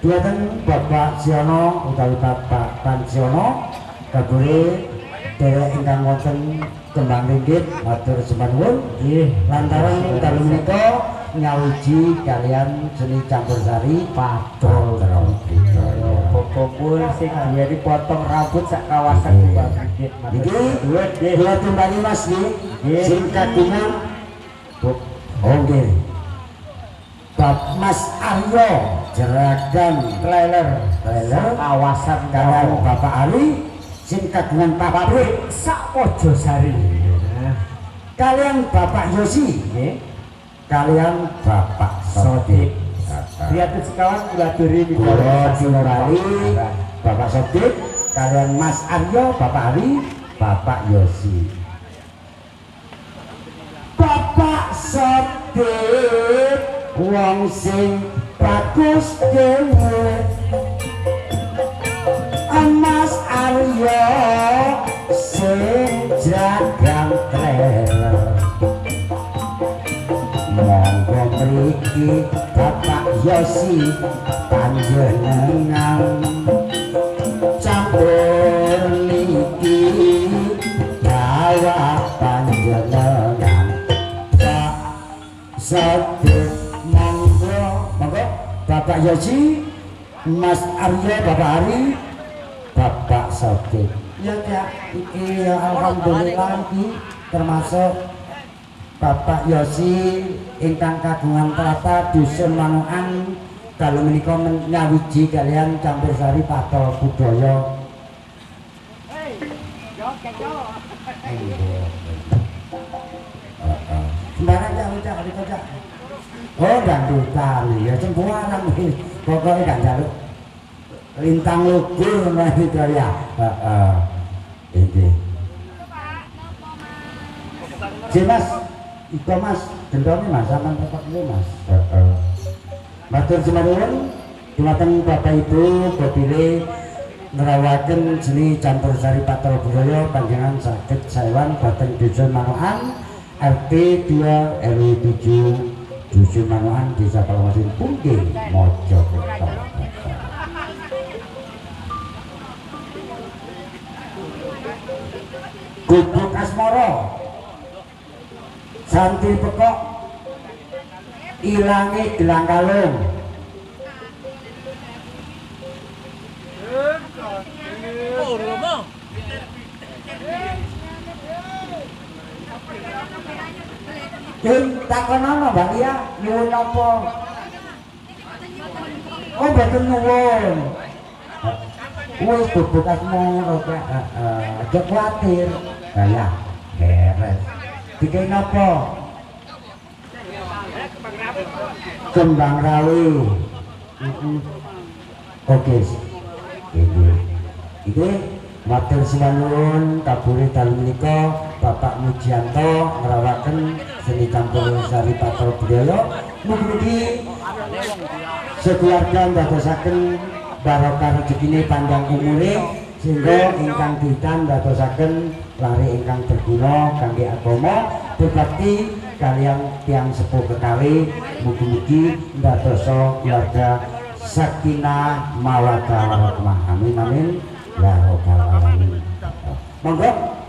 Duaken Bapak Siono utawi Bapak Pansiono kabure derek ingkang wonten kembang ringgit matur sembah nuwun lantaran dalu menika nyawiji kalian seni campursari Padol Budaya. Kumpul sing dia dipotong rambut sak kawasan kembang ringgit. Niki kula tumbani Mas nggih sing kagungan nggih. Bab Mas Aryo Jeragan Kleler kawasan kalian Bapak Ali sing kagungan pabrik sak Mojosari. Kalian Bapak Yosi kalian Bapak Sodik. Prihatin sekawan kula duri kula dinurali Bapak Sodik kalian Mas Aryo Bapak Ali Bapak Yosi. Bapak Sodik wong sing bagus dhewe Mas Aryo sing jagang trailer monggo mriki Bapak Yosi panjenengan campur niki dawa panjenengan Pak Sodik monggo Bapak Yosi Mas Aryo Bapak Ari Bapak Sodik. Ya iki alhamdulillah iki termasuk Bapak Yosi ingkang kagungan trata dusun Manukan dalu menika nyawiji kalian campursari Padol Budaya. Sembarang cak ucap oh dangdutan ya cembuaran iki pokoke gak njaluk lintang lugur mah itu ya. Ini. Mas, itu Mas, gendongnya Mas, sampean tepak dulu Mas. Matur sunuwun dumateng Bapak Ibu badhe nerawaken seni campursari Padol Budaya panjenengan saged saewan dhateng Dusun Manukan RT 2 RW 7 Dusun Manukan Desa Kalawasin Pungging Mojokerto. Gubuk Asmara Santi Pekok ilangi gelang kalung takonono Mbak Lia nyuwun apa? Oh mboten nyuwun. Wis gubuk asmara kok aja kuwatir. Lah ya beres. Dikene napa? Kembang rawi. Oke. Iki matur suwun kabure dalu menika Bapak Mujianto ngrawakaken seni campursari Padol Budaya. Mugi-mugi sekeluarga ndadosaken barokah rezekine panjang umure sehingga ingkang ditan ndadosaken lare ingkang berguna kangge agama berbakti kaliyan tiyang sepuh kekawi. Mugi-mugi ndadosa keluarga sakinah mawaddah warahmah. Amin amin ya rabbal alamin. Monggo